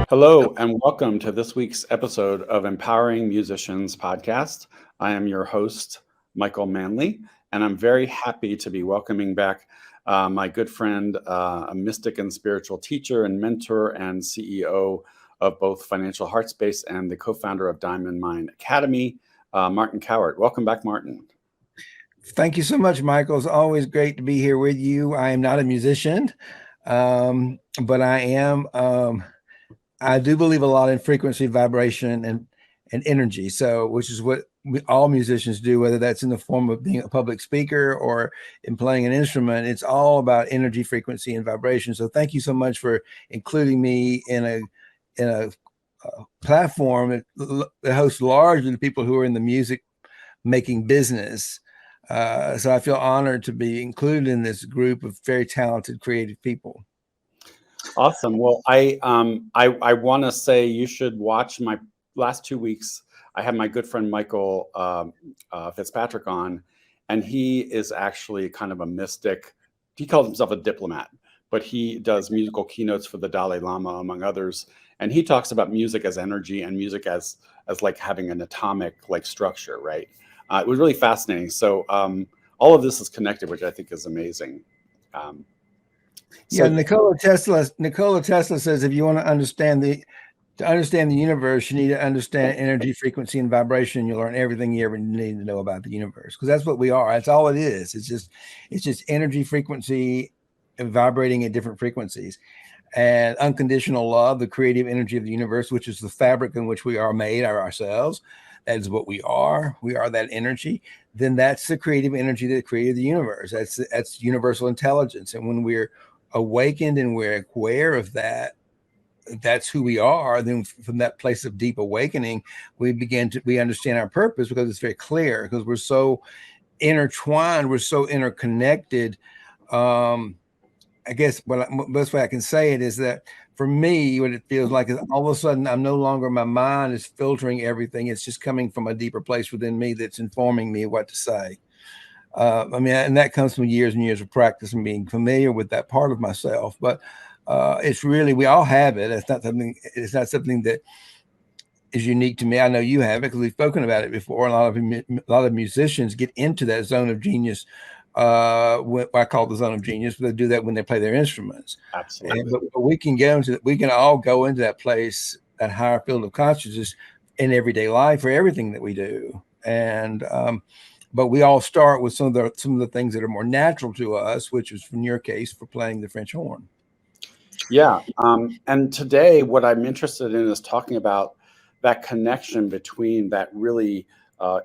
Hello, and welcome to this week's episode of Empowering Musicians podcast. I am your host, Michael Manley, and I'm very happy to be welcoming back my good friend, a mystic and spiritual teacher and mentor and CEO of both Financial Heartspace and the co-founder of Diamond Mind Academy, Martin Cowart. Welcome back, Martin. Thank you so much, Michael. It's always great to be here with you. I am not a musician, but I am. I do believe a lot in frequency, vibration, and energy. So, which is what all musicians do, whether that's in the form of being a public speaker or in playing an instrument. It's all about energy, frequency, and vibration. So, thank you so much for including me in a platform that hosts largely the people who are in the music making business. So I feel honored to be included in this group of very talented, creative people. Awesome. Well, I want to say you should watch my last 2 weeks. I had my good friend Michael Fitzpatrick on, and he is actually kind of a mystic. He calls himself a diplomat, but he does musical keynotes for the Dalai Lama, among others. And he talks about music as energy and music as like having an atomic like structure, right? It was really fascinating. So all of this is connected, which I think is amazing. Nikola Tesla says if you want to understand the universe, you need to understand energy, frequency, and vibration. You'll learn everything you ever need to know about the universe, because that's what we are. That's all it is. It's just energy, frequency, and vibrating at different frequencies. And unconditional love, the creative energy of the universe, which is the fabric in which we are made ourselves. That is what we are. We are that energy. Then that's the creative energy that created the universe. That's universal intelligence. And when we're awakened and we're aware of that, that's who we are. Then from that place of deep awakening, we understand our purpose, because it's very clear, because we're so intertwined, we're so interconnected. I guess the best way I can say it is that for me, what it feels like is all of a sudden I'm no longer, my mind is filtering everything. It's just coming from a deeper place within me that's informing me what to say. And that comes from years and years of practice and being familiar with that part of myself. But it's really, we all have it. It's not something that is unique to me. I know you have it because we've spoken about it before. A lot of musicians get into that zone of genius. What I call the zone of genius, but they do that when they play their instruments. Absolutely. But we can all go into that place, that higher field of consciousness in everyday life for everything that we do. And but we all start with some of the things that are more natural to us, which is in your case for playing the French horn. Yeah. And today what I'm interested in is talking about that connection between that really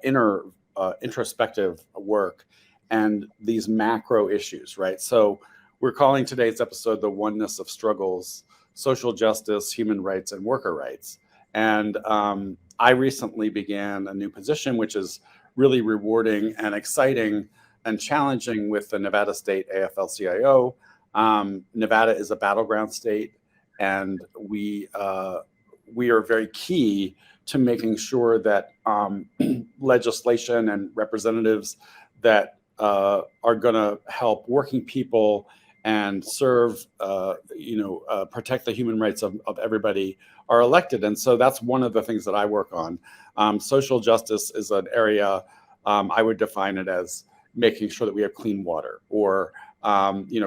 introspective work and these macro issues, right? So we're calling today's episode The Oneness of Struggles, Social Justice, Human Rights, and Worker Rights. And I recently began a new position, which is really rewarding and exciting and challenging with the Nevada State AFL-CIO. Nevada is a battleground state, and we are very key to making sure that legislation and representatives that are going to help working people and serve, protect the human rights of everybody are elected. And so that's one of the things that I work on. Social justice is an area I would define it as making sure that we have clean water, or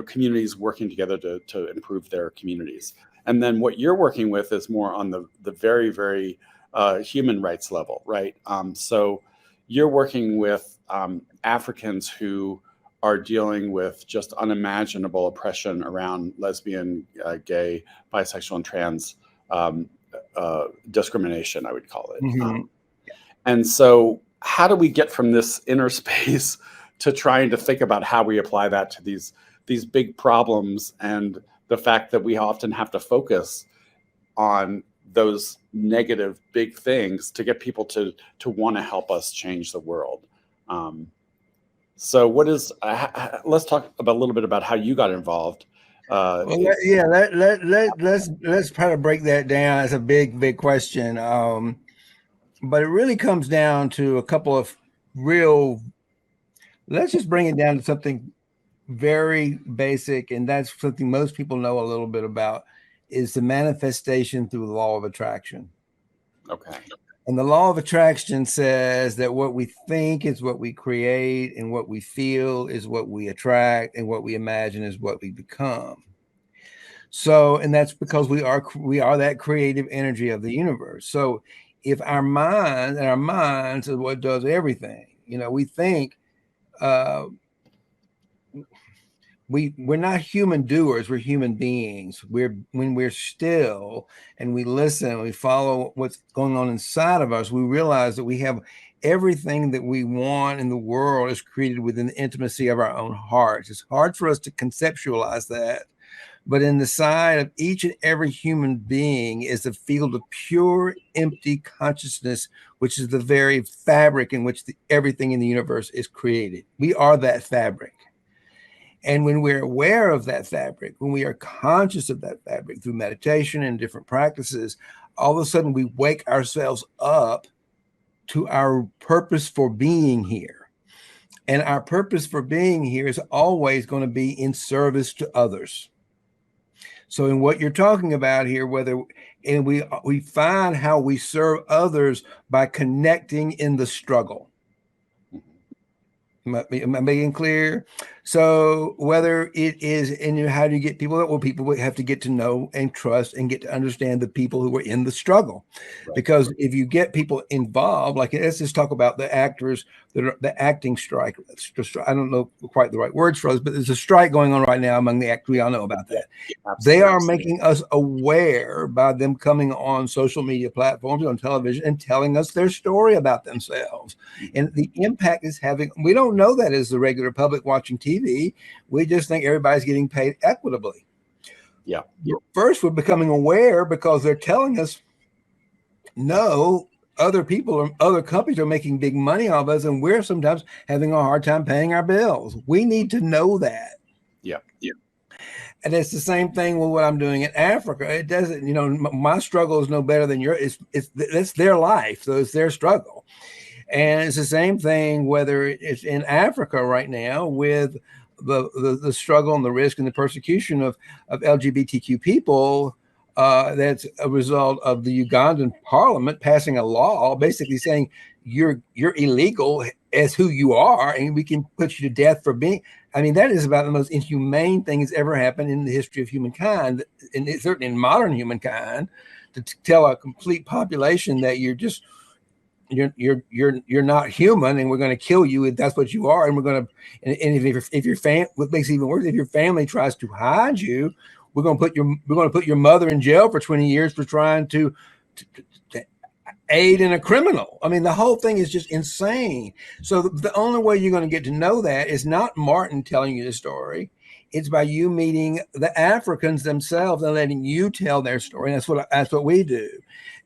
communities working together to improve their communities. And then what you're working with is more on the very, very human rights level, right? So you're working with Africans who are dealing with just unimaginable oppression around lesbian, gay, bisexual, and trans discrimination, I would call it. Mm-hmm. And so how do we get from this inner space to trying to think about how we apply that to these big problems, and the fact that we often have to focus on those negative big things to get people to want to help us change the world? So let's talk about a little bit about how you got involved. Let's try to break that down. It's a big question. But it really comes down to a couple of let's just bring it down to something very basic, and that's something most people know a little bit about, is the manifestation through the law of attraction. Okay. And the law of attraction says that what we think is what we create, and what we feel is what we attract, and what we imagine is what we become. So, and that's because we are that creative energy of the universe. So if our minds is what does everything, we think, we're not human doers, we're human beings. When we're still and we listen, we follow what's going on inside of us, we realize that we have everything that we want in the world is created within the intimacy of our own hearts. It's hard for us to conceptualize that, but in the side of each and every human being is a field of pure, empty consciousness, which is the very fabric in which everything in the universe is created. We are that fabric. And when we're aware of that fabric, when we are conscious of that fabric through meditation and different practices, all of a sudden we wake ourselves up to our purpose for being here. And our purpose for being here is always going to be in service to others. So in what you're talking about here, we find how we serve others by connecting in the struggle. Am I making clear? So whether it is how do you get people people have to get to know and trust and get to understand the people who are in the struggle. Right. Because if you get people involved, like let's just talk about the actors that are the acting strike. I don't know quite the right words for us, but there's a strike going on right now among the actors. We all know about that. Absolutely. They are making us aware by them coming on social media platforms, on television, and telling us their story about themselves. And the impact is having, we don't know that as the regular public watching TV. We just think everybody's getting paid equitably. Yeah. First, we're becoming aware because they're telling us, no, other people or other companies are making big money off us, and we're sometimes having a hard time paying our bills. We need to know that. Yeah. And it's the same thing with what I'm doing in Africa. It doesn't, my struggle is no better than yours. It's their life, so it's their struggle. And it's the same thing whether it's in Africa right now with the struggle and the risk and the persecution of LGBTQ people. That's a result of the Ugandan parliament passing a law basically saying you're illegal as who you are, and we can put you to death for being. I mean, that is about the most inhumane thing that's ever happened in the history of humankind, and certainly in modern humankind, to tell a complete population that you're not human, and we're going to kill you if that's what you are, and we're going to. And if your family, what makes it even worse, if your family tries to hide you, we're going to put your mother in jail for 20 years for trying to aid in a criminal. I mean, the whole thing is just insane. So the only way you're going to get to know that is not Martin telling you the story. It's by you meeting the Africans themselves and letting you tell their story. And that's what we do.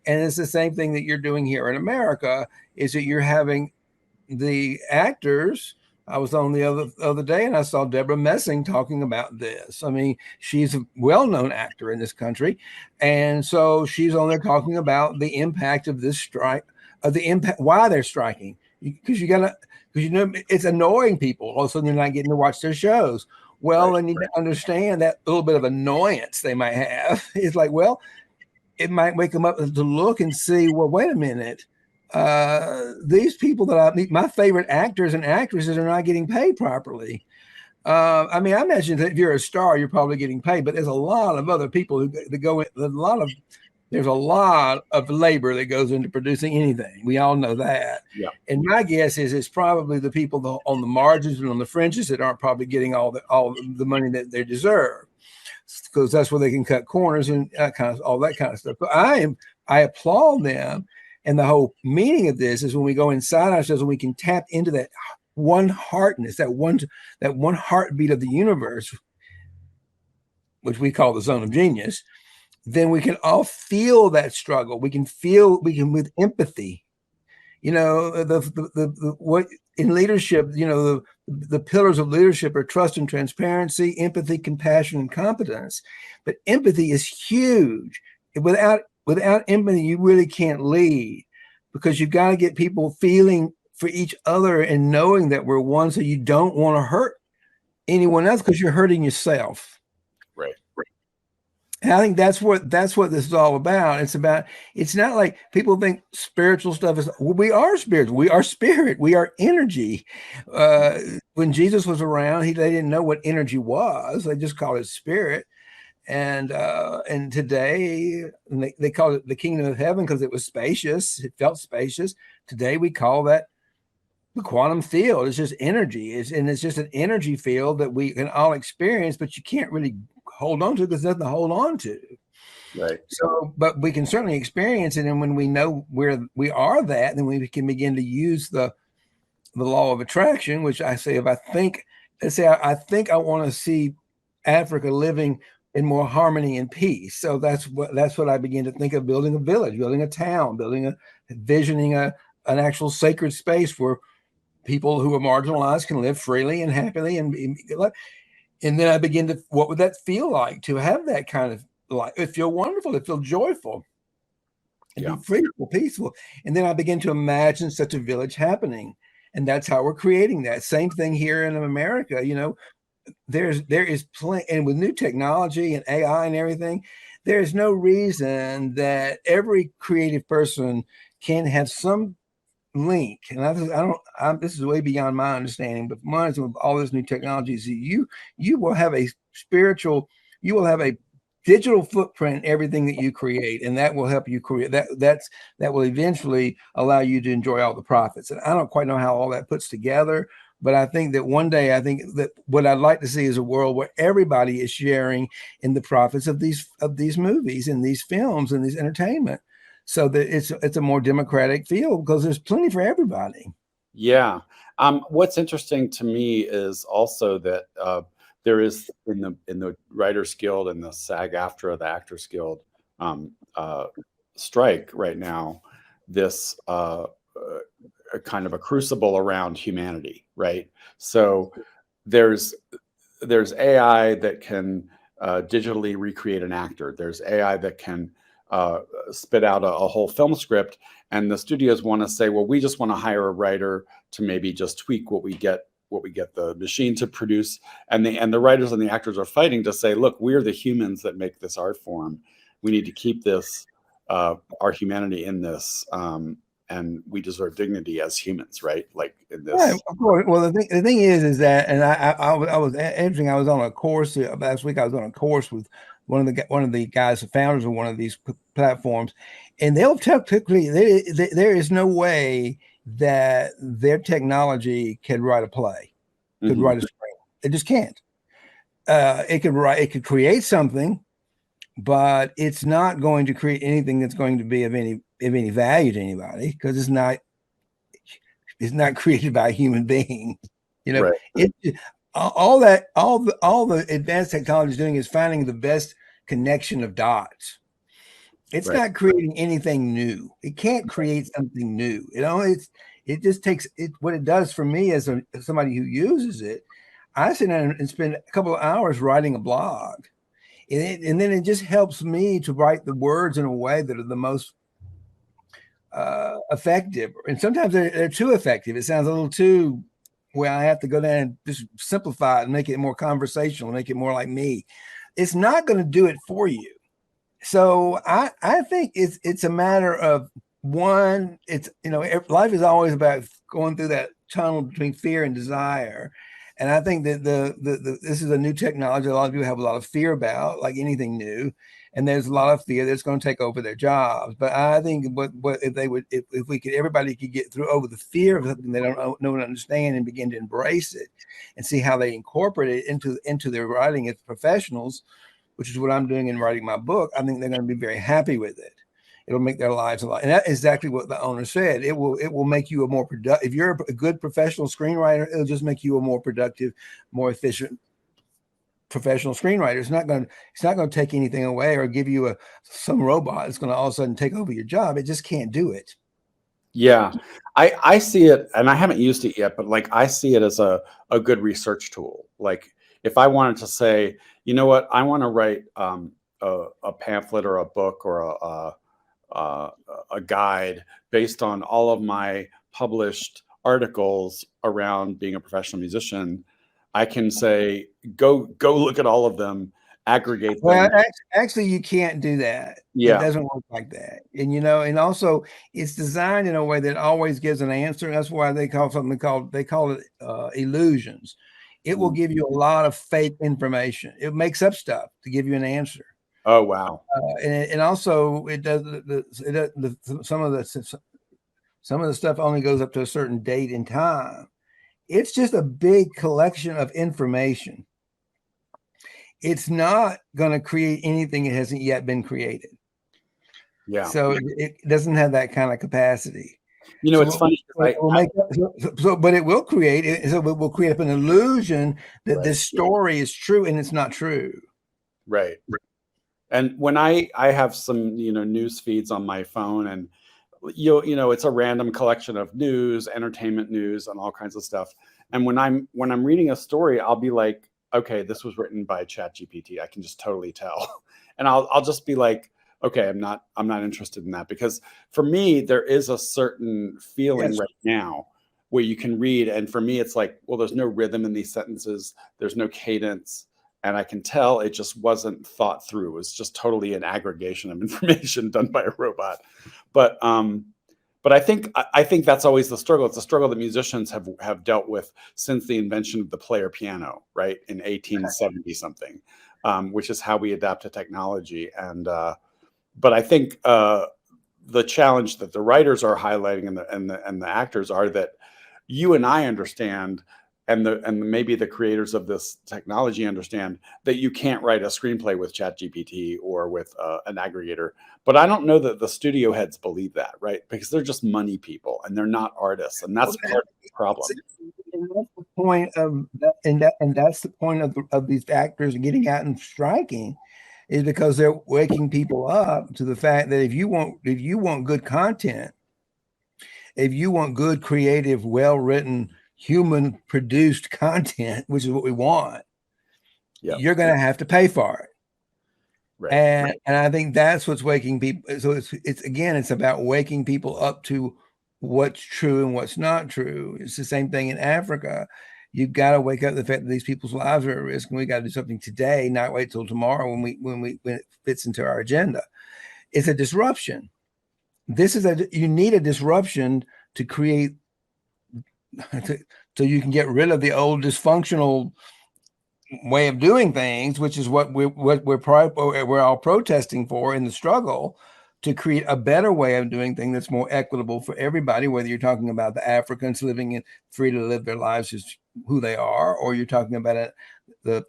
And it's the same thing that you're doing here in America, is that you're having the actors. I was on the other day and I saw Deborah Messing talking about this. I mean, she's a well-known actor in this country. And so she's on there talking about the impact of this strike, why they're striking. Because it's annoying people. All of a sudden, they're not getting to watch their shows. Well, they need to understand that little bit of annoyance they might have. It's like, well, it might wake them up to look and see, well, wait a minute. These people that I meet, my favorite actors and actresses, are not getting paid properly. I mean, I imagine that if you're a star, you're probably getting paid, but there's a lot of other people that go in, there's a lot of labor that goes into producing anything. We all know that. Yeah. And my guess is it's probably the people on the margins and on the fringes that aren't probably getting all the money that they deserve, because that's where they can cut corners and all that kind of stuff. But I applaud them. And the whole meaning of this is when we go inside ourselves and we can tap into that one heartness, that one heartbeat of the universe, which we call the zone of genius, then we can all feel that struggle. We can with empathy, what in leadership, the pillars of leadership are trust and transparency, empathy, compassion, and competence. But empathy is huge. Without empathy, you really can't lead, because you've got to get people feeling for each other and knowing that we're one, so you don't want to hurt anyone else because you're hurting yourself. Right. And I think that's what this is all about. It's about, it's not like people think spiritual stuff is, well, we are spiritual, we are spirit, we are energy. When Jesus was around, they didn't know what energy was. They just called it spirit. And today they call it the kingdom of heaven because it was spacious. It felt spacious. Today we call that the quantum field. It's just energy. It's just an energy field that we can all experience, but you can't really hold on to because there's nothing to hold on to. Right. So, but we can certainly experience it. And when we know where we are that, then we can begin to use the law of attraction, which I say, let's say I think I want to see Africa living in more harmony and peace. So that's what I begin to think of: building a village, building a town, visioning an actual sacred space where people who are marginalized can live freely and happily. And then I begin to, what would that feel like to have that kind of life? It feel wonderful. It feel joyful. It'd be freedom, peaceful. And then I begin to imagine such a village happening. And that's how we're creating that. Same thing here in America. There is plenty, and with new technology and AI and everything, there is no reason that every creative person can have some link. And this is way beyond my understanding, but mine is with all this new technologies. You will have a digital footprint in everything that you create, and that will help you create that will eventually allow you to enjoy all the profits. And I don't quite know how all that puts together, but I think that one day, I think that what I'd like to see is a world where everybody is sharing in the profits of these movies and these films and these entertainment, so that it's a more democratic field because there's plenty for everybody. Yeah. What's interesting to me is also that there is in the Writers Guild and the SAG-AFTRA, the Actors Guild strike right now, this a kind of a crucible around humanity, right? So there's AI that can digitally recreate an actor. There's AI that can spit out a whole film script, and the studios want to say, well, we just want to hire a writer to maybe just tweak what we get the machine to produce, and the writers and the actors are fighting to say, look, we're the humans that make this art form. We need to keep this our humanity in this, and we deserve dignity as humans, right? Like in this. Right, of course. Well, the thing is that, and I was interesting. I was on a course last week. I was on a course with one of the guys, the founders of one of these platforms, and they'll typically there is no way that their technology can write a play, could write a screen. It just can't. It could create something, but it's not going to create anything that's going to be of any value to anybody, because it's not created by a human being. Right. All the advanced technology is doing is finding the best connection of dots. It's not creating anything new. It can't create something new. It just takes it. What it does for me as somebody who uses it, I sit down and spend a couple of hours writing a blog, and then it just helps me to write the words in a way that are the most effective. And sometimes they're too effective. It sounds a little too, well, I have to go down and just simplify it and make it more conversational, make it more like me. It's not going to do it for you. So I think it's a matter of one. It's life is always about going through that tunnel between fear and desire. And I think that this is a new technology a lot of people have a lot of fear about, like anything new. And there's a lot of fear that's going to take over their jobs. But I think if everybody could get through over the fear of something they don't know and understand, and begin to embrace it and see how they incorporate it into their writing as professionals, which is what I'm doing in writing my book, I think they're going to be very happy with it. It'll make their lives a lot. And that's exactly what the owner said. It will make you a more productive. If you're a good professional screenwriter, it'll just make you a more productive, more efficient professional screenwriter. It's not going to take anything away or give you some robot that's going to all of a sudden take over your job. It just can't do it. Yeah, I see it, and I haven't used it yet, but like I see it as a good research tool. Like if I wanted to say, you know what, I want to write a pamphlet or a book or a guide based on all of my published articles around being a professional musician, I can say, go look at all of them aggregate Well, them. actually, you can't do that. It Yeah. doesn't work like that. And and also it's designed in a way that always gives an answer. That's why they call it illusions. It will give you a lot of fake information. It makes up stuff to give you an answer. Oh, wow. And also it does some of the stuff only goes up to a certain date and time. It's just a big collection of information. It's not going to create anything that hasn't yet been created. Yeah. So it doesn't have that kind of capacity. It's funny. But it will create up an illusion that this story is true, and it's not true. Right. And when I have some, news feeds on my phone, and it's a random collection of news, entertainment news, and all kinds of stuff. And when I'm reading a story, I'll be like, okay, this was written by ChatGPT. I can just totally tell. And I'll just be like, okay, I'm not interested in that, because for me, there is a certain feeling right now where you can read. And for me, it's like, well, there's no rhythm in these sentences. There's no cadence. And I can tell it just wasn't thought through. It was just totally an aggregation of information done by a robot. But I think that's always the struggle. It's a struggle that musicians have dealt with since the invention of the player piano, right, in 1870 something, which is how we adapt to technology. And but I think the challenge that the writers are highlighting and the actors are that you and I understand, and maybe the creators of this technology understand, that you can't write a screenplay with ChatGPT or with an aggregator. But I don't know that the studio heads believe that, right? Because they're just money people and they're not artists, and that's part of the problem. And that's the point of that, and that's the point of these actors getting out and striking, is because they're waking people up to the fact that if you want good content, if you want good, creative, well-written, human produced content, which is what we want, you're going to have to pay for it. Right. And I think that's what's waking people. So it's about waking people up to what's true and what's not true. It's the same thing in Africa. You've got to wake up to the fact that these people's lives are at risk, and we got to do something today, not wait till tomorrow when it fits into our agenda. It's a disruption. You need a disruption to create so you can get rid of the old dysfunctional way of doing things, which is what we're all protesting for in the struggle, to create a better way of doing things that's more equitable for everybody, whether you're talking about the Africans free to live their lives as who they are, or you're talking about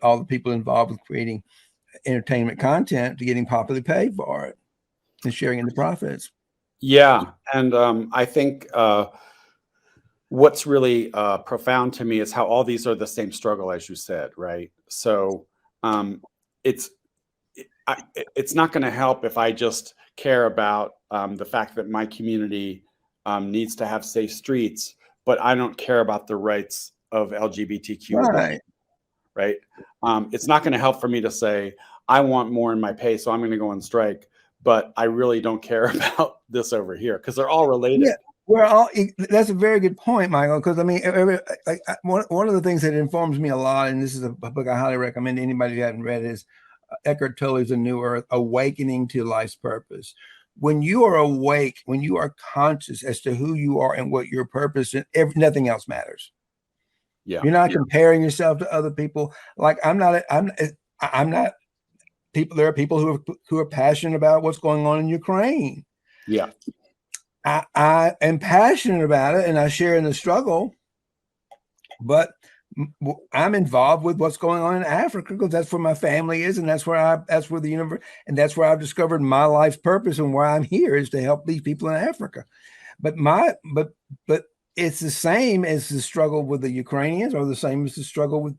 all the people involved with creating entertainment content to getting properly paid for it and sharing in the profits. Yeah. And I think what's really profound to me is how all these are the same struggle, as you said, right? So it's not going to help if I just care about the fact that my community needs to have safe streets, but I don't care about the rights of LGBTQ. Right. It's not going to help for me to say, I want more in my pay, so I'm going to go on strike, but I really don't care about this over here, because they're all related. Yeah. That's a very good point, Michael, because I mean, one of the things that informs me a lot, and this is a book I highly recommend to anybody who hasn't read, is Eckhart Tolle's A New Earth, Awakening to Life's Purpose. When you are awake, when you are conscious as to who you are and what your purpose is, nothing else matters. Yeah. You're not comparing yourself to other people. Like I'm not people. There are people who are passionate about what's going on in Ukraine. Yeah. I am passionate about it, and I share in the struggle, but I'm involved with what's going on in Africa because that's where my family is, and that's where the universe, and that's where I've discovered my life's purpose, and why I'm here is to help these people in Africa. But it's the same as the struggle with the Ukrainians, or the same as the struggle with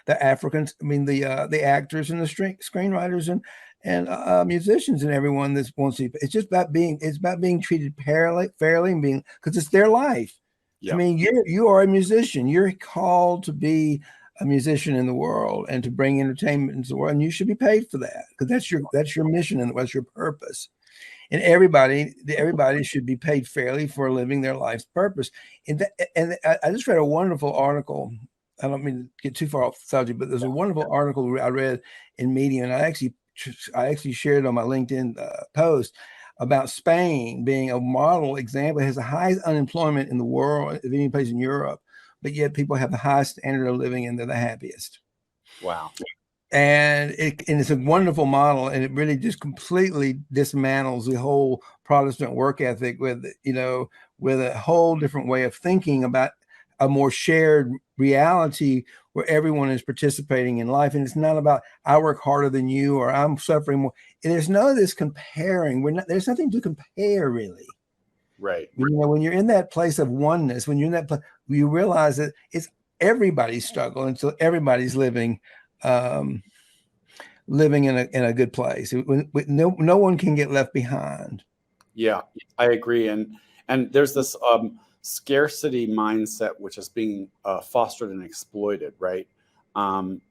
the Africans. I mean, the actors and the screenwriters and musicians and everyone that wants to. It's about being treated fairly, and being, because it's their life. Yeah. I mean, you are a musician. You're called to be a musician in the world and to bring entertainment into the world, and you should be paid for that, because that's your mission and that's your purpose. And everybody should be paid fairly for living their life's purpose. And I just read a wonderful article I don't mean to get too far off the subject, but there's a wonderful article I read in Medium, and I actually shared it on my LinkedIn post about Spain being a model example. It has the highest unemployment in the world of any place in Europe, but yet people have the highest standard of living and they're the happiest. Wow. And it's a wonderful model, and it really just completely dismantles the whole Protestant work ethic with a whole different way of thinking about a more shared reality where everyone is participating in life. And it's not about I work harder than you or I'm suffering more. And there's none of this comparing. There's nothing to compare, really. Right. When you're in that place of oneness, when you're in that place, you realize that it's everybody's struggle until everybody's living in a good place. No one can get left behind. Yeah, I agree. And there's this scarcity mindset which is being fostered and exploited, right?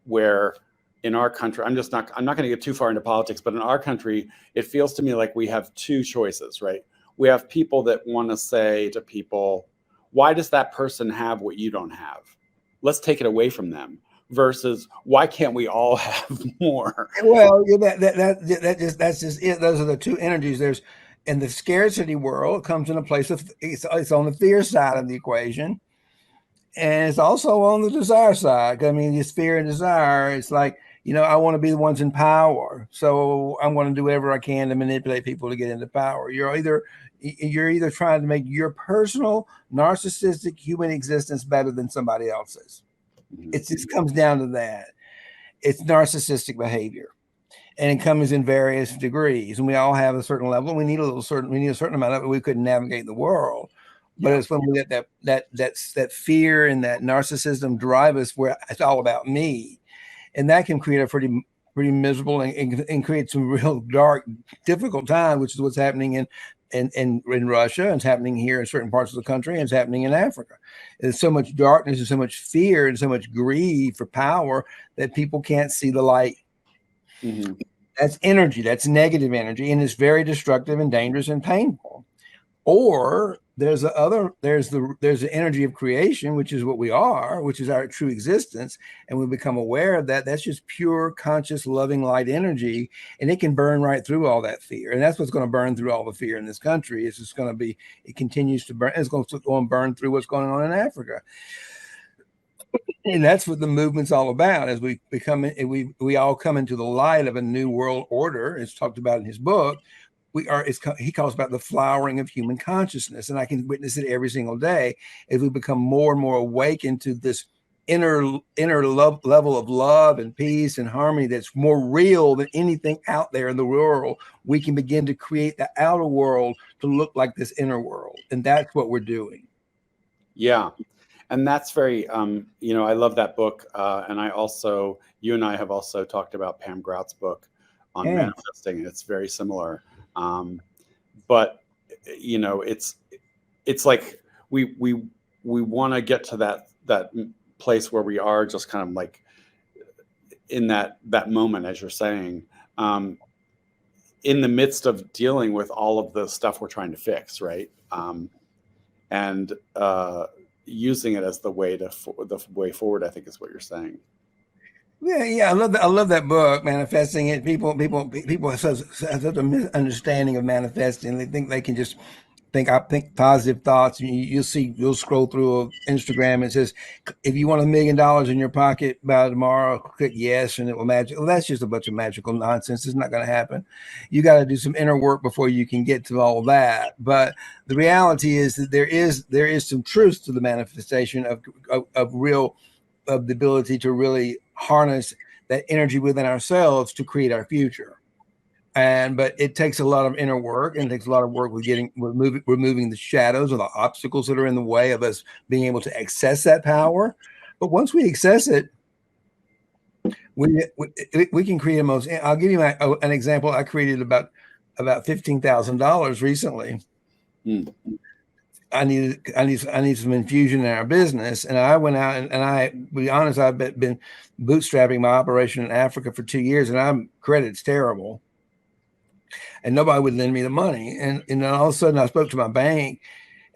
Where in our country, I'm not going to get too far into politics, but in our country, it feels to me like we have two choices, right? We have people that want to say to people, why does that person have what you don't have? Let's take it away from them. Versus, why can't we all have more? Well, that's just it. Those are the two energies. There's in the scarcity world, it comes in a place of it's on the fear side of the equation, and it's also on the desire side. I mean, it's fear and desire. It's like, I want to be the ones in power, so I'm going to do whatever I can to manipulate people to get into power. You're either trying to make your personal narcissistic human existence better than somebody else's. It just comes down to that. It's narcissistic behavior, and it comes in various degrees. And we all have a certain level. We need a certain amount of it. We couldn't navigate the world, but it's when we let that fear and that narcissism drive us, where it's all about me, and that can create a pretty miserable and create some real dark, difficult time, which is what's happening in Russia, and it's happening here in certain parts of the country, and it's happening in Africa. There's so much darkness and so much fear and so much greed for power that people can't see the light. Mm-hmm. That's energy. That's negative energy, and it's very destructive and dangerous and painful. Or there's the energy of creation, which is what we are, which is our true existence, and we become aware of that. That's just pure, conscious, loving light energy, and it can burn right through all that fear. And that's what's going to burn through all the fear in this country. It's just going to be, it continues to burn. It's going to go and burn through what's going on in Africa. And that's what the movement's all about. As we all come into the light of a new world order, it's talked about in his book. He calls about the flowering of human consciousness, and I can witness it every single day as we become more and more awakened to this inner level of love and peace and harmony that's more real than anything out there in the world. We can begin to create the outer world to look like this inner world, and that's what we're doing. Yeah, and that's very I love that book, and you and I have also talked about Pam Grout's book on manifesting, and it's very similar. But it's like we want to get to that place where we are just kind of like in that moment, as you're saying, in the midst of dealing with all of the stuff we're trying to fix, right? And using it as the way forward, I think is what you're saying. Yeah, I love that book, Manifesting It. People have such a misunderstanding of manifesting. They think they can just think positive thoughts. You'll scroll through Instagram. It says, if you want $1 million in your pocket by tomorrow, click yes, and it will magic. Well, that's just a bunch of magical nonsense. It's not going to happen. You got to do some inner work before you can get to all that. But the reality is that there is some truth to the manifestation of the ability to really harness that energy within ourselves to create our future. But it takes a lot of inner work, and it takes a lot of work with removing the shadows or the obstacles that are in the way of us being able to access that power. But once we access it, we can create I'll give you an example. I created about $15,000 recently. I need some infusion in our business, and I went out and to be honest, I've been bootstrapping my operation in Africa for 2 years, and credit's terrible, and nobody would lend me the money. And all of a sudden, I spoke to my bank,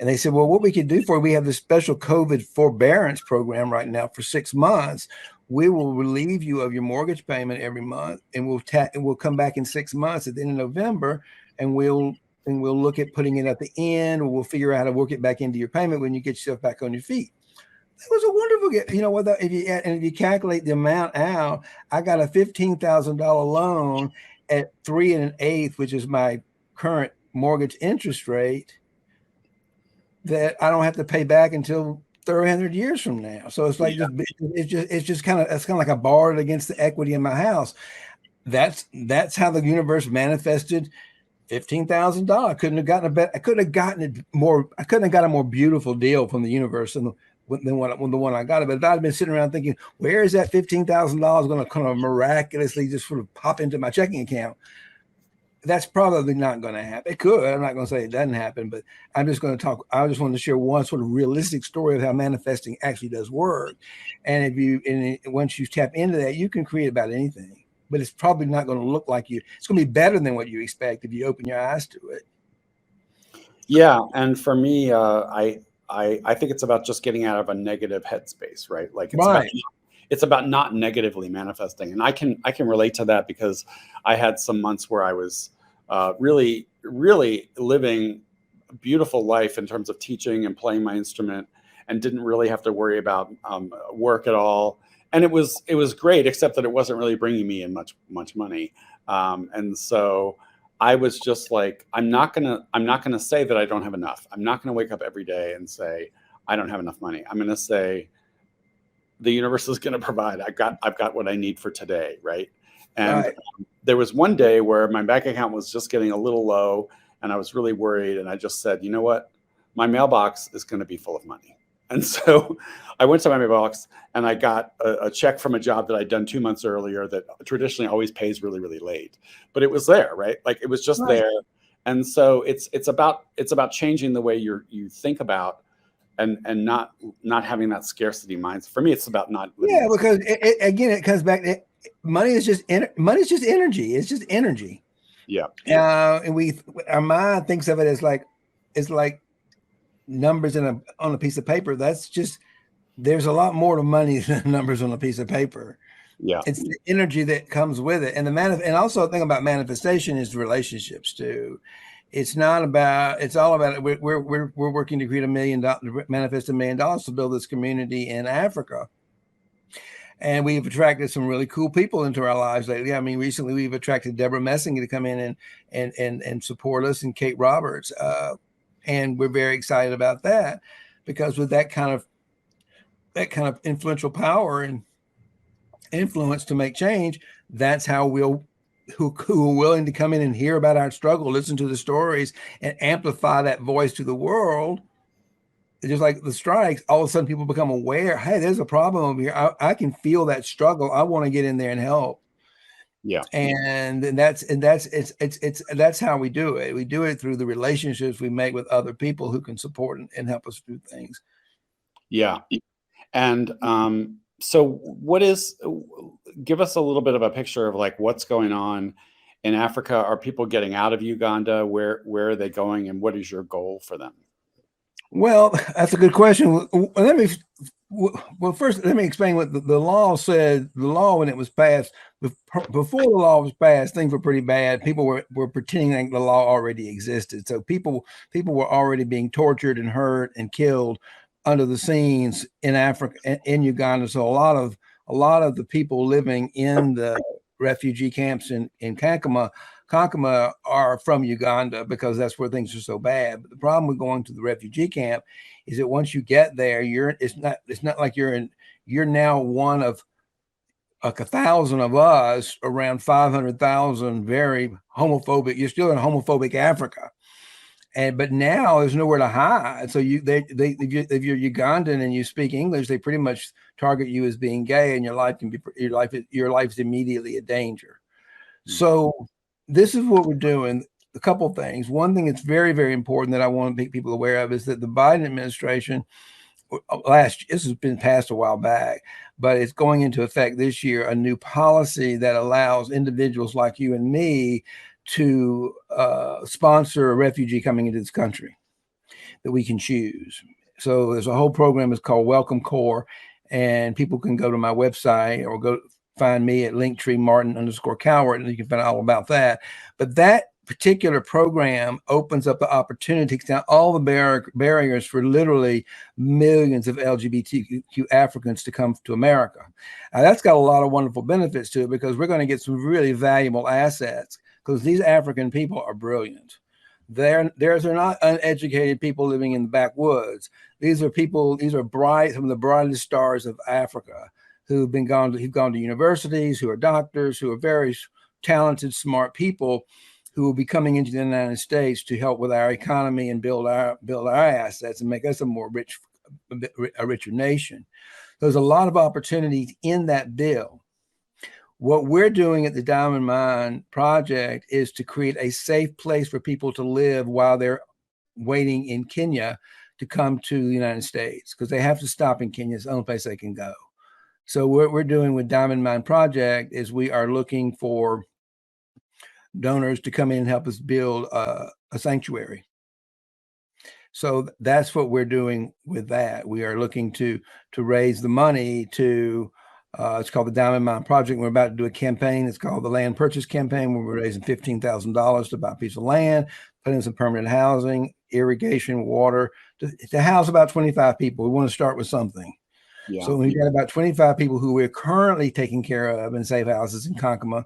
And they said, well, what we could do for you, we have this special COVID forbearance program right now for 6 months. We will relieve you of your mortgage payment every month, and we'll come back in 6 months at the end of November, and we'll look at putting it at the end, or we'll figure out how to work it back into your payment when you get yourself back on your feet. It was a wonderful gift. You know what? If you calculate the amount out, I got a $15,000 loan at 3 1/8, which is my current mortgage interest rate, that I don't have to pay back until 300 years from now. So it's like it's just kind of like I borrowed against the equity in my house. That's how the universe manifested $15,000. I couldn't have gotten a more beautiful deal from the universe than the one I got. But if I'd been sitting around thinking, where is that $15,000 going to kind of miraculously just sort of pop into my checking account? That's probably not going to happen. It could. I'm not going to say it doesn't happen, but I'm just going to talk. I just wanted to share one sort of realistic story of how manifesting actually does work. And once you tap into that, you can create about anything, but it's probably not going to look like you. It's going to be better than what you expect if you open your eyes to it. Yeah. And for me, I think it's about just getting out of a negative headspace, right? Like it's about not negatively manifesting. And I can relate to that because I had some months where I was really, really living a beautiful life in terms of teaching and playing my instrument, and didn't really have to worry about work at all. And it was great, except that it wasn't really bringing me in much money. And so I was just like, I'm not gonna say that I don't have enough. I'm not gonna wake up every day and say I don't have enough money. I'm gonna say the universe is gonna provide. I've got what I need for today, right? And there was one day where my bank account was just getting a little low, and I was really worried. And I just said, you know what? My mailbox is going to be full of money. And so I went to my mailbox and I got a check from a job that I'd done 2 months earlier that traditionally always pays really, really late. But it was there, right? Like it was just there. And so it's about changing the way you think about and not having that scarcity mindset. For me, it's about not living. Yeah, because it comes back to money is just energy. It's just energy. Yeah. And our mind thinks of it as like it's like numbers on a piece of paper. That's just, there's a lot more to money than numbers on a piece of paper. Yeah, it's the energy that comes with it. And and also the thing about manifestation is relationships too. It's all about we're working to create manifest $1 million to build this community in Africa. And we've attracted some really cool people into our lives lately. I mean, recently we've attracted Deborah Messing to come in and support us, and Kate Roberts. And we're very excited about that, because with that kind of influential power and influence to make change, that's how who are willing to come in and hear about our struggle, listen to the stories, and amplify that voice to the world. Just like the strikes, all of a sudden people become aware, hey, there's a problem over here. I can feel that struggle. I want to get in there and help. Yeah. And that's how we do it. We do it through the relationships we make with other people who can support and help us do things. Yeah. And so give us a little bit of a picture of like what's going on in Africa. Are people getting out of Uganda? Where are they going? And what is your goal for them? Well, that's a good question. First, let me explain what the law said. The law, when it was passed, before the law was passed, things were pretty bad. People were pretending like the law already existed. So people were already being tortured and hurt and killed under the scenes in Africa, in Uganda. So a lot of the people living in the refugee camps in Kankama are from Uganda, because that's where things are so bad. But the problem with going to the refugee camp is that once you get there, it's not like you're now one of like 1,000 of us around 500,000 very homophobic. You're still in homophobic Africa. But now there's nowhere to hide. So if you're Ugandan and you speak English, they pretty much target you as being gay, and your life is immediately a danger. So this is what we're doing. A couple of things. One thing that's very, very important that I want to make people aware of is that the Biden administration, this has been passed a while back, but it's going into effect this year, a new policy that allows individuals like you and me to sponsor a refugee coming into this country. that we can choose. So there's a whole program is called Welcome Core, and people can go to my website or go find me at Linktree Martin_Cowart, and you can find out all about that. But that particular program opens up the opportunity, takes down all the barriers for literally millions of LGBTQ Africans to come to America. Now, that's got a lot of wonderful benefits to it, because we're going to get some really valuable assets, because these African people are brilliant. They're not uneducated people living in the backwoods. These are people, these are bright, some of the brightest stars of Africa who've gone to universities, who are doctors, who are very talented, smart people who will be coming into the United States to help with our economy and build our assets and make us a richer nation. There's a lot of opportunities in that bill. What we're doing at the Diamond Mine Project is to create a safe place for people to live while they're waiting in Kenya to come to the United States, because they have to stop in Kenya. It's the only place they can go. So what we're doing with Diamond Mine Project is we are looking for donors to come in and help us build a sanctuary. So that's what we're doing with that. We are looking to raise the money to, it's called the Diamond Mine Project. We're about to do a campaign. It's called the Land Purchase Campaign, where we're raising $15,000 to buy a piece of land, put in some permanent housing, irrigation, water, to house about 25 people. We want to start with something. Yeah. So we've got about 25 people who we're currently taking care of in safe houses in Kankama,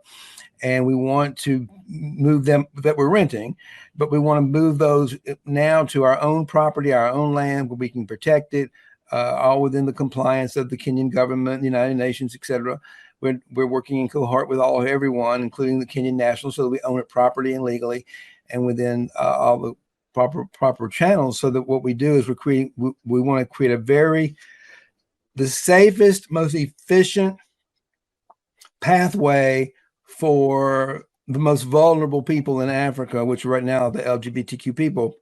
and we want to move them that we're renting, but we want to move those now to our own property, our own land, where we can protect it, all within the compliance of the Kenyan government, the United Nations, etc. We're working in cohort with everyone, including the Kenyan National, so that we own it properly and legally, and within all the proper channels. So that what we do is we want to create the safest, most efficient pathway for the most vulnerable people in Africa, which right now are the LGBTQ people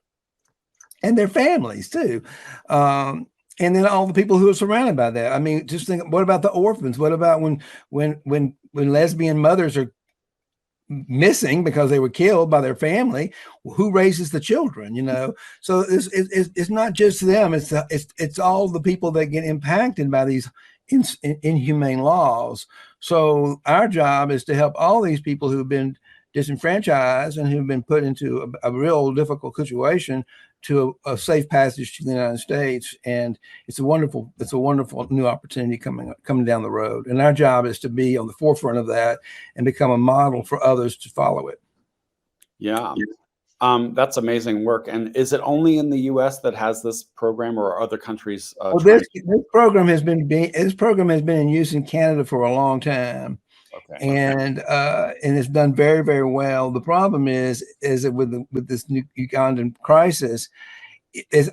and their families too. And then all the people who are surrounded by that. I mean, just think, what about the orphans? What about when lesbian mothers are missing because they were killed by their family? Who raises the children? You know, so it's not just them. It's all the people that get impacted by these inhumane laws. So our job is to help all these people who've been disenfranchised and who've been put into a real difficult situation to a safe passage to the United States. And it's a wonderful new opportunity coming down the road. And our job is to be on the forefront of that and become a model for others to follow it. Yeah. That's amazing work. And is it only in the U.S. that has this program, or are other countries? Well, this program has been in use in Canada for a long time. Okay. And it's done very, very well. The problem is that with this new Ugandan crisis, it's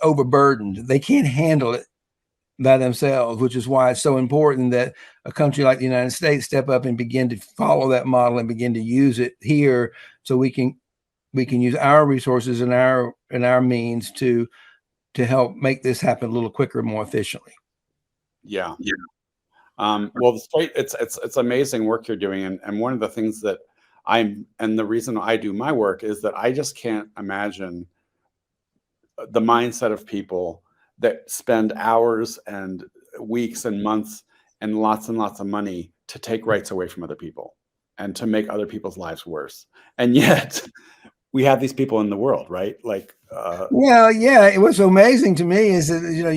overburdened. They can't handle it by themselves, which is why it's so important that a country like the United States step up and begin to follow that model and begin to use it here, so we can use our resources and our means to help make this happen a little quicker and more efficiently. Yeah. Well, it's amazing work you're doing. And one of the things that and the reason I do my work is that I just can't imagine the mindset of people that spend hours and weeks and months and lots of money to take rights away from other people and to make other people's lives worse. And yet we have these people in the world, right? Like, yeah. What's amazing to me is that, you know,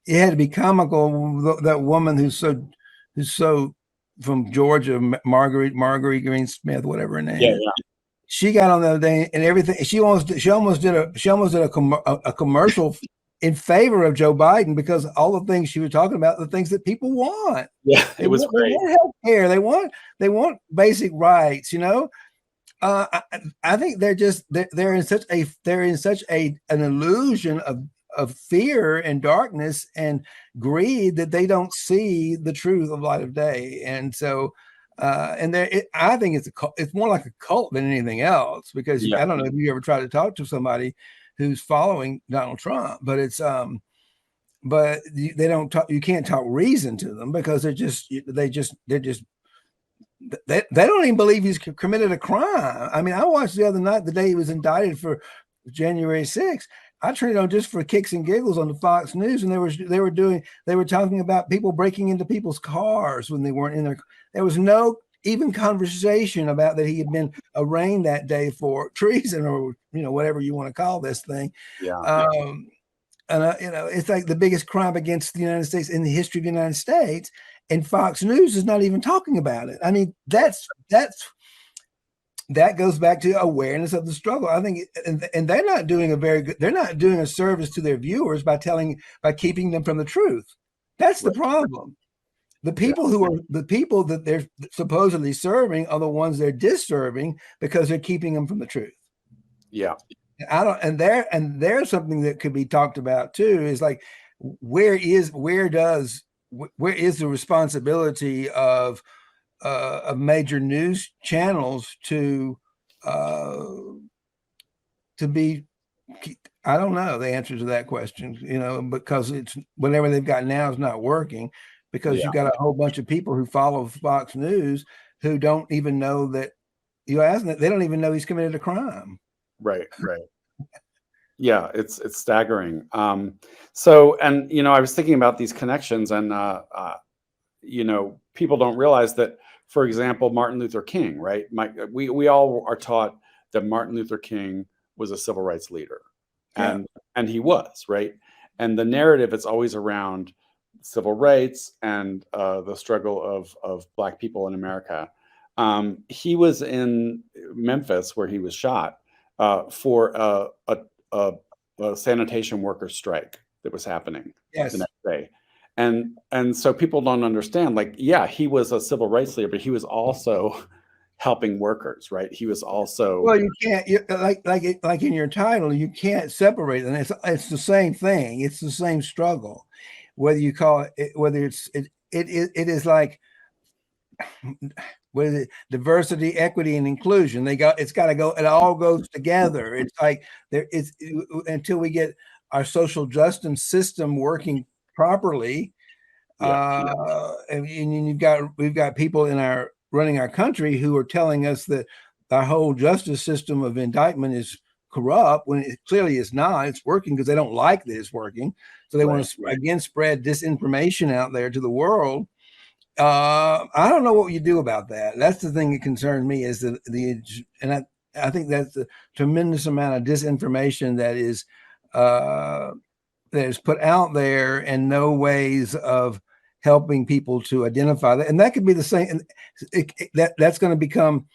it had to be comical. That woman who's so from Georgia, Marguerite Green Smith, whatever her name. Yeah. She got on the other day and everything. She almost did a commercial in favor of Joe Biden, because all the things she was talking about, the things that people want. Yeah, it was great. They want health care. They want basic rights. You know. I think they're in such an illusion of fear and darkness and greed that they don't see the truth of light of day. And so, I think it's more like a cult than anything else, because I don't know if you ever tried to talk to somebody who's following Donald Trump, but but they don't talk. You can't talk reason to them, because they don't even believe he's committed a crime. I mean, I watched the other night, the day he was indicted for January 6th, I turned it on just for kicks and giggles on the Fox News, and they were talking about people breaking into people's cars when they weren't in there. There was no even conversation about that he had been arraigned that day for treason, or whatever you want to call this thing. Yeah. And it's like the biggest crime against the United States in the history of the United States, and Fox News is not even talking about it. I mean, that goes back to awareness of the struggle. I think, and they're not doing they're not doing a service to their viewers by keeping them from the truth. That's the problem. The people that they're supposedly serving are the ones they're disserving because they're keeping them from the truth. Yeah. And there's something that could be talked about too, is like, where is the responsibility of major news channels to be, I don't know the answer to that question, because it's whatever they've got now is not working, because you've got a whole bunch of people who follow Fox News who don't even know that they don't even know he's committed a crime. Right. Yeah, it's staggering. So, and I was thinking about these connections, and people don't realize that, for example, Martin Luther King, right? We all are taught that Martin Luther King was a civil rights leader, and he was, right. And the narrative is always around civil rights and the struggle of Black people in America. He was in Memphis, where he was shot for a sanitation worker strike that was happening the next day. And so people don't understand, like, he was a civil rights leader, but he was also helping workers, right? He was also, well, you can't, like in your title, you can't separate them. It's the same thing. It's the same struggle, whether you call it, whether it is like, what is it? Diversity, equity, and inclusion. It's got to go. It all goes together. It's like until we get our social justice system working properly. And we've got people running our country who are telling us that our whole justice system of indictment is corrupt, when it clearly is not. It's working because they don't like that it's working. So they want to again spread disinformation out there to the world. I don't know what you do about that. That's the thing that concerns me, is and I think that's the tremendous amount of disinformation that is put out there, and no ways of helping people to identify that. And that could be the same. That's going to become,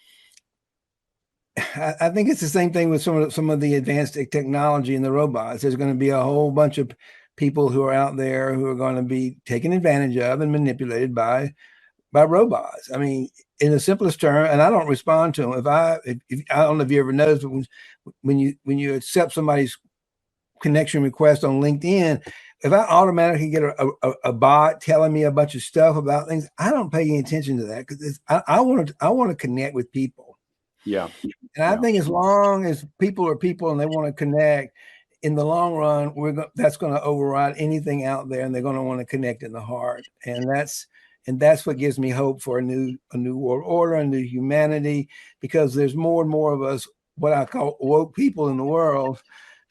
I think it's the same thing with some of the advanced technology and the robots. There's going to be a whole bunch of people who are out there who are going to be taken advantage of and manipulated by robots. I mean, in the simplest term, and I don't respond to them. If I don't know if you ever noticed, but when you accept somebody's connection request on LinkedIn, if I automatically get a bot telling me a bunch of stuff about things, I don't pay any attention to that, because I want to connect with people. Yeah. And I think as long as people are people and they want to connect, in the long run, that's going to override anything out there, and they're going to want to connect in the heart. And that's what gives me hope for a new world order, a new humanity, because there's more and more of us, what I call woke people in the world,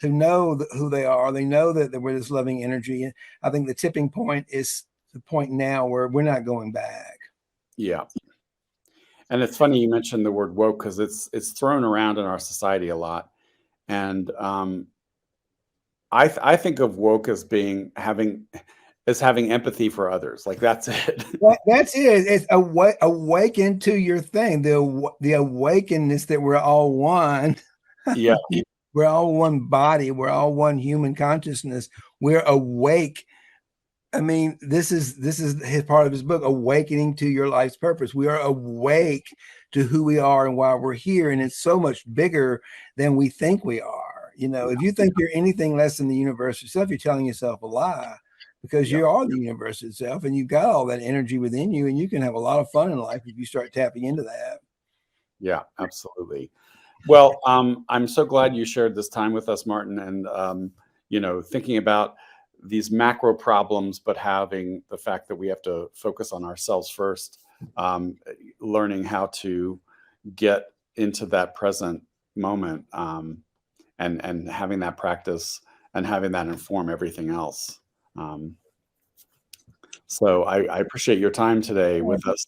who know who they are. They know that we're this loving energy. And I think the tipping point is the point now where we're not going back. Yeah. And it's funny you mentioned the word woke, because it's thrown around in our society a lot. And I think of woke as having empathy for others. Like, that's it. That's it. It's awaken to your thing. The awakenness that we're all one. Yeah. We're all one body. We're all one human consciousness. We're awake. I mean, this is his part of his book, Awakening to Your Life's Purpose. We are awake to who we are and why we're here. And it's so much bigger than we think we are. If you think you're anything less than the universe itself, you're telling yourself a lie, because you are the universe itself, and you've got all that energy within you, and you can have a lot of fun in life if you start tapping into that. Yeah, absolutely. Well, I'm so glad you shared this time with us, Martin, and thinking about these macro problems, but having the fact that we have to focus on ourselves first, learning how to get into that present moment and having that practice and having that inform everything else. So I appreciate your time today with us.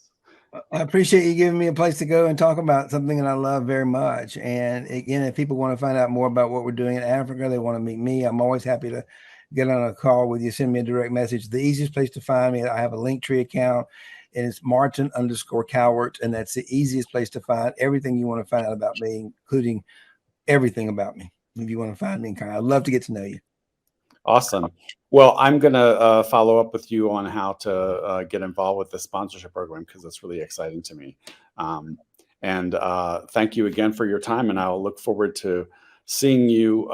I appreciate you giving me a place to go and talk about something that I love very much. And again, if people want to find out more about what we're doing in Africa, they want to meet me, I'm always happy to get on a call with you, send me a direct message. The easiest place to find me, I have a Linktree account, and it's Martin_Cowart, and that's the easiest place to find everything you want to find out about me, including everything about me. If you want to find me, I'd love to get to know you. Awesome. Well, I'm going to follow up with you on how to get involved with the sponsorship program, because it's really exciting to me. And thank you again for your time. And I'll look forward to seeing you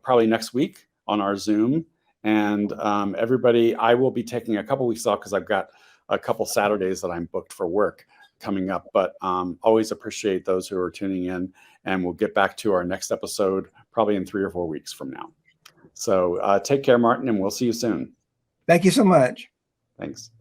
probably next week on our Zoom. And everybody, I will be taking a couple weeks off because I've got a couple Saturdays that I'm booked for work coming up. But always appreciate those who are tuning in. And we'll get back to our next episode probably in 3 or 4 weeks from now. So take care, Martin, and we'll see you soon. Thank you so much. Thanks.